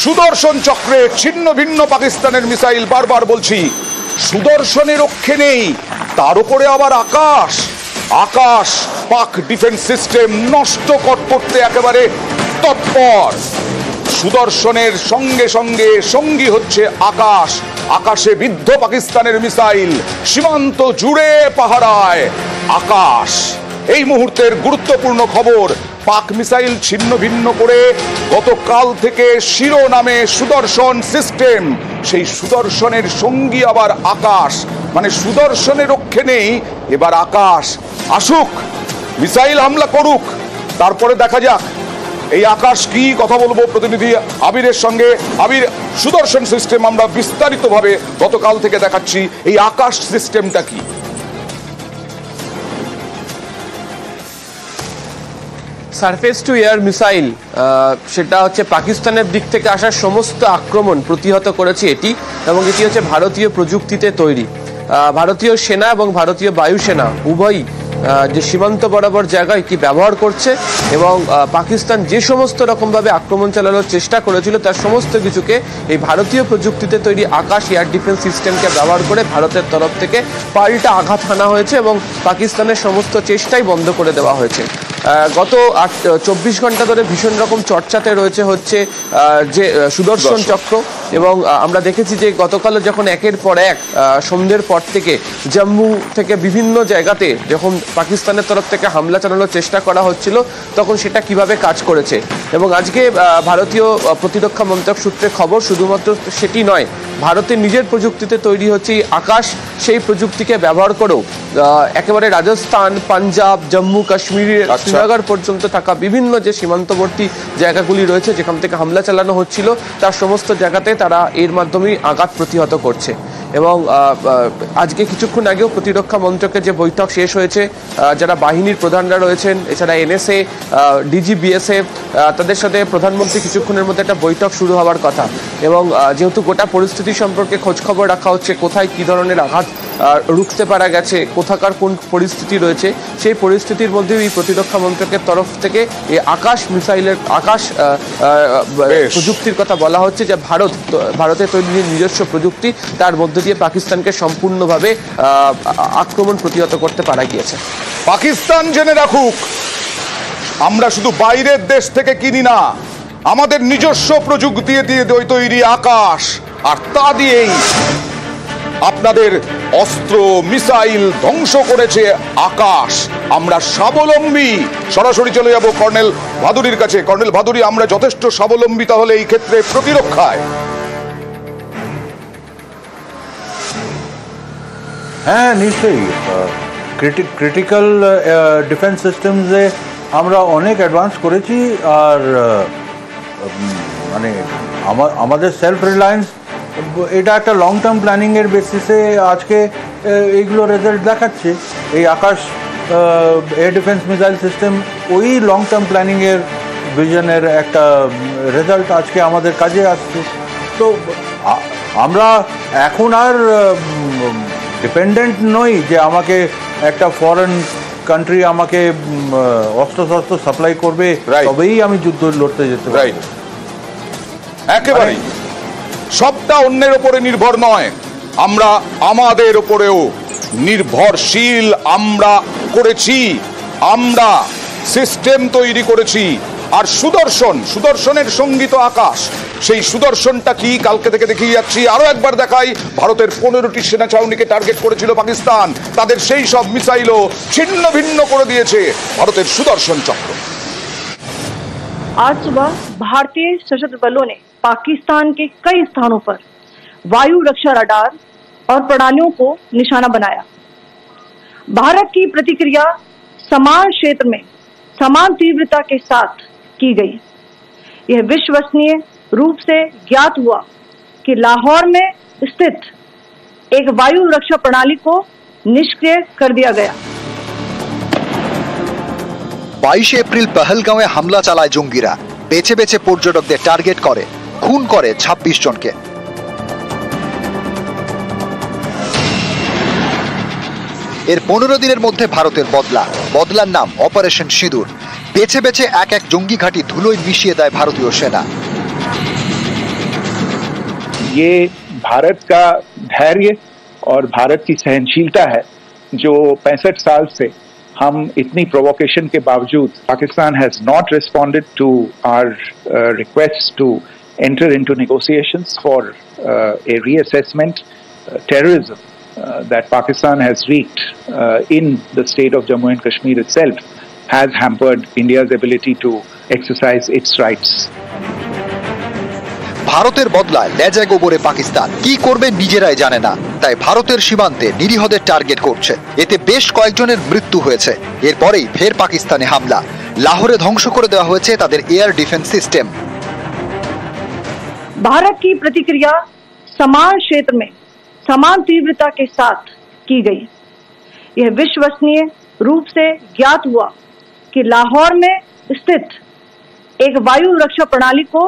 সুদর্শন চক্রে ছিন্ন ভিন্ন পাকিস্তানের মিসাইল। বারবার বলছি, সুদর্শনের রক্ষে নেই, তার উপরে আবার আকাশ। আকাশ পাক ডিফেন্স সিস্টেম নষ্ট করতে একেবারে তৎপর। সুদর্শনের সঙ্গে সঙ্গে সঙ্গী হচ্ছে আকাশ। আকাশে বিদ্ধ পাকিস্তানের মিসাইল, সীমান্ত জুড়ে পাহারায় আকাশ। এই মুহূর্তের গুরুত্বপূর্ণ খবর, পাক মিসাইল ছিন্ন ভিন্ন করে গতকাল থেকে শিরোনামে সুদর্শন সিস্টেম। সেই সুদর্শনের সঙ্গী আবার আকাশ, মানে সুদর্শনের রক্ষে নেই, এবার আকাশ। আসুক, মিসাইল হামলা করুক, তারপরে দেখা যাক এই আকাশ কি। কথা বলবো প্রতিনিধি আবিরের সঙ্গে। আবির, সুদর্শন সিস্টেম আমরা বিস্তারিতভাবে গতকাল থেকে দেখাচ্ছি, এই আকাশ সিস্টেমটা কি? সারফেস টু এয়ার মিসাইল, সেটা হচ্ছে পাকিস্তানের দিক থেকে আসা সমস্ত আক্রমণ প্রতিহত করেছে এটি, এবং এটি হচ্ছে ভারতীয় প্রযুক্তিতে তৈরি। ভারতীয় সেনা এবং ভারতীয় বায়ুসেনা উভয়ই যে সীমান্ত বরাবর জায়গায় এটি ব্যবহার করছে, এবং পাকিস্তান যে সমস্ত রকমভাবে আক্রমণ চালানোর চেষ্টা করেছিল তার সমস্ত কিছুকে এই ভারতীয় প্রযুক্তিতে তৈরি আকাশ এয়ার ডিফেন্স সিস্টেমকে ব্যবহার করে ভারতের তরফ থেকে পাল্টা আঘাত হানা হয়েছে, এবং পাকিস্তানের সমস্ত চেষ্টাই বন্ধ করে দেওয়া হয়েছে। গত 24 ঘন্টা ধরে ভীষণ রকম চর্চাতে রয়েছে হচ্ছে যে সুদর্শন চক্র, এবং আমরা দেখেছি যে গতকাল যখন একের পর এক সন্ধ্যের পর থেকে জম্মু থেকে বিভিন্ন জায়গাতে যখন পাকিস্তানের তরফ থেকে হামলা চালানোর চেষ্টা করা হচ্ছিল, তখন সেটা কিভাবে কাজ করেছে। এবং আজকে ভারতীয় প্রতিরক্ষা মন্ত্রক সূত্রে খবর, শুধুমাত্র সেটি নয়, ভারতের নিজের প্রযুক্তিতে তৈরি হচ্ছে এই আকাশ। সেই প্রযুক্তিকে ব্যবহার করেও একেবারে রাজস্থান, পাঞ্জাব, জম্মু কাশ্মীরের শ্রীনগর পর্যন্ত থাকা বিভিন্ন যে সীমান্তবর্তী জায়গাগুলি রয়েছে যেখান থেকে হামলা চালানো হচ্ছিল, তার সমস্ত জায়গাতে তারা এর মাধ্যমেই আঘাত প্রতিহত করছে। এবং আজকে কিছুক্ষণ আগেও প্রতিরক্ষা মন্ত্রকের যে বৈঠক শেষ হয়েছে, যারা বাহিনীর প্রধানরা রয়েছেন, এছাড়া এনএসএ, ডিজি বিএসএফ, তাদের সাথে প্রধানমন্ত্রী কিছুক্ষণের মধ্যে একটা বৈঠক শুরু হওয়ার কথা। এবং যেহেতু গোটা পরিস্থিতি সম্পর্কে খোঁজখবর রাখা হচ্ছে, কোথায় কী ধরনের আঘাত রুখতে পারা গেছে, কোথাকার কোন পরিস্থিতি রয়েছে, সেই পরিস্থিতির মধ্যেও এই প্রতিরক্ষা মন্ত্রকের তরফ থেকে এই আকাশ মিসাইলের আকাশ প্রযুক্তির কথা বলা হচ্ছে, যে ভারতের তৈরি নিজস্ব প্রযুক্তি, তার মধ্যে দিয়ে পাকিস্তানকে সম্পূর্ণভাবে আক্রমণ প্রতিহত করতে পারা গিয়েছে। পাকিস্তান জেনে রাখুক, আমরা শুধু বাইরের দেশ থেকে কিনি না, আমাদের নিজস্ব প্রযুক্তি দিয়ে তৈরি আকাশ, আর তা দিয়েই আপনাদের অস্ত্র মিসাইল ধ্বংস করেছে আকাশ। আমরা স্বাবলম্বী। সরাসরি চলে যাব কর্নেল ভাদুরীর কাছে। কর্নেল ভাদুরী, আমরা যথেষ্ট স্বাবলম্বী তাহলে এই ক্ষেত্রে প্রতিরক্ষায়? হ্যাঁ, নিশ্চয়ই। ক্রিটিক্যাল ডিফেন্স সিস্টেমসে আমরা অনেক অ্যাডভান্স করেছি, আর মানে আমাদের সেলফ রিলায়েন্স, এটা একটা লং টার্ম প্ল্যানিংয়ের বেসিসে আজকে এইগুলো রেজাল্ট দেখাচ্ছে। এই আকাশ এয়ার ডিফেন্স মিসাইল সিস্টেম ওই লং টার্ম প্ল্যানিংয়ের ভিশনের একটা রেজাল্ট আজকে আমাদের কাজে আসছে। তো আমরা এখন আর ডিপেন্ডেন্ট নই যে আমাকে একটা ফরেন কান্ট্রি আমাকে অস্ত্রশস্ত্র সাপ্লাই করবে তবেই আমি যুদ্ধ লড়তে যেতে পারি। একেবারেই সবটা অন্যের উপরে নির্ভর নয়, আমরা আমাদের উপরেও নির্ভরশীল। আমরা করেছি, আমরা সিস্টেম তৈরি করেছি। আর সুদর্শনের সঙ্গীত আকাশ, সেই সুদর্শনটা কি কালকে থেকে দেখিয়ে যাচ্ছি। আরো একবার দেখাই, ভারতের 15টি সেনা ছাউনিকে টার্গেট করেছিল পাকিস্তান, তাদের সেই সব মিসাইলও ছিন্ন ভিন্ন করে দিয়েছে ভারতের সুদর্শন চক্র। आज सुबह भारतीय सशस्त्र बलों ने पाकिस्तान के कई स्थानों पर वायु रक्षा रडार और प्रणालियों को निशाना बनाया। भारत की प्रतिक्रिया समान क्षेत्र में समान तीव्रता के साथ की गई। यह विश्वसनीय रूप से ज्ञात हुआ कि लाहौर में स्थित एक वायु रक्षा प्रणाली को निष्क्रिय कर दिया गया। 22 এপ্রিল পহলগাঁওয়ে হামলা চালায় জঙ্গিরা, বেছে বেছে পর্যটকদের টার্গেট করে, খুন করে 26 জনকে। এর 15 দিনের মধ্যে ভারতের বদলার নাম অপারেশন সিঁদুর। বেছে বেছে এক জঙ্গি ঘাঁটি ধুলোয় মিশিয়ে দেয় ভারতীয় সেনা। ये भारत का धैर्य और भारत की सहनशीलता है जो 65 साल से हम इतनी प्रोवोकेशन के बावजूद Pakistan has not responded to our request to enter into negotiations for a reassessment. Terrorism that Pakistan has wreaked in the state of Jammu and Kashmir itself has hampered India's ability to exercise its rights. ভারতের বদলায় লেজে গোবরে পাকিস্তান কি করবে নিজেরাই জানে না, তাই ভারতের সীমান্তে নিরীহদের টার্গেট করছে। এতে বেশ কয়েকজনের মৃত্যু হয়েছে। এরপরেই ফের পাকিস্তানে হামলা। লাহোরে ধ্বংস করে দেওয়া হয়েছে তাদের এয়ার ডিফেন্স সিস্টেম। भारत की प्रतिक्रिया समान क्षेत्र में समान तीव्रता के साथ की गई। यह विश्वसनीय रूप से ज्ञात हुआ कि लाहौर में स्थित एक वायु रक्षा प्रणाली को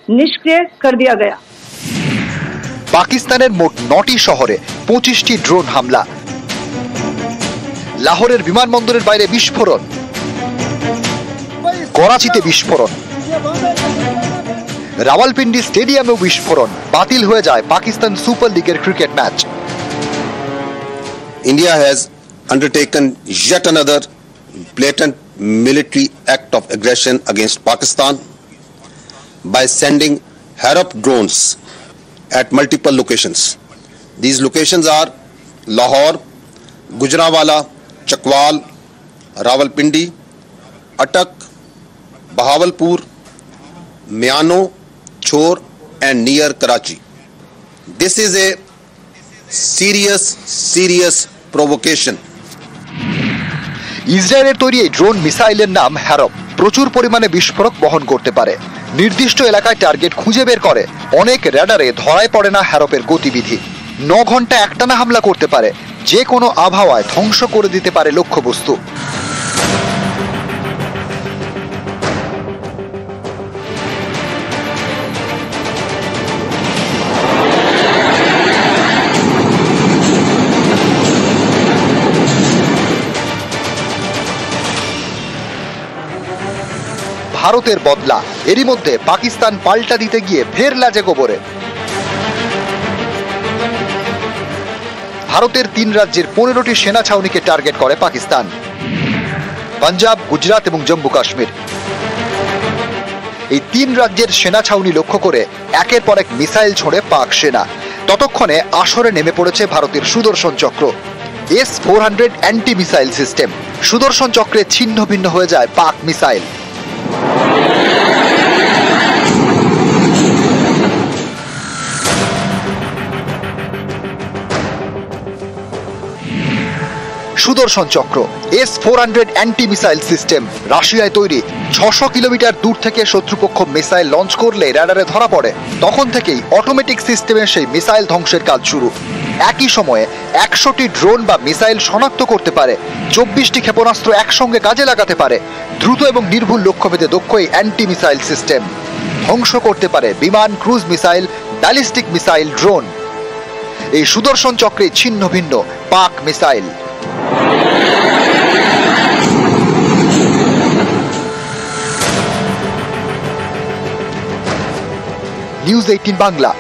निष्क्रिय कर दिया गया। পাকিস্তানের মোট 9টি শহরে 25টি ড্রোন হামলা। লাহোরের বিমানবন্দরের বাইরে বিস্ফোরণ, করাচিতে বিস্ফোরণ, রাওয়ালপিন্ডি স্টেডিয়ামেও বিস্ফোরণ। বাতিল হয়ে যায় পাকিস্তান সুপার লিগের cricket match. India has undertaken yet another blatant military act of aggression against Pakistan by sending Harop drones at multiple locations. These locations are Lahore, Gujranwala, Chakwal, Rawalpindi, Attak, Bahawalpur, Miano, Chor and near Karachi. This is a serious provocation. ইসরায়েলের তৈরি এই drone মিসাইলের নাম Harop. প্রচুর পরিমাণে বিস্ফোরক বহন করতে পারে। নির্দিষ্ট এলাকায় টার্গেট খুঁজে বের করে। অনেক র্যাডারে ধরায় পড়ে না হ্যারপের গতিবিধি। 9 ঘন্টা একটানা হামলা করতে পারে। যে কোনো আবহাওয়ায় ধ্বংস করে দিতে পারে লক্ষ্যবস্তু। ভারতের বদলা, এরই মধ্যে পাকিস্তান পাল্টা দিতে গিয়ে ফের লাজে গোবরে। ভারতের 3 রাজ্যের 15টি সেনা ছাউনিকে টার্গেট করে পাকিস্তান। পাঞ্জাব, গুজরাট এবং জম্মু কাশ্মীর। এই 3 রাজ্যের সেনা ছাউনি লক্ষ্য করে একের পর এক মিসাইল ছোড়ে পাক সেনা। ততক্ষণে আসরে নেমে পড়েছে ভারতের সুদর্শন চক্র। S-400 anti missile system. সুদর্শন চক্রে ছিন্ন ভিন্ন হয়ে যায় পাক মিসাইল। সুদর্শন চক্র S-400 অ্যান্টি মিসাইল সিস্টেম রাশিয়ায় তৈরি। 600 কিলোমিটার দূর থেকে শত্রুপক্ষ মিসাইল লঞ্চ করলে র্যাডারে ধরা পড়ে। তখন থেকেই অটোমেটিক সিস্টেমের সেই মিসাইল ধ্বংসের কাজ শুরু। একই সময়ে 100টি ড্রোন বা মিসাইল শনাক্ত করতে পারে। 24টি ক্ষেপণাস্ত্র একসঙ্গে কাজে লাগাতে পারে। দ্রুত এবং নির্ভুল লক্ষ্যভেদে দক্ষ এই অ্যান্টি মিসাইল সিস্টেম ধ্বংস করতে পারে বিমান, cruise missile, ballistic missile, drone. এই সুদর্শন চক্রে ছিন্ন ভিন্ন পাক মিসাইল। নিউজ 18 বাংলা।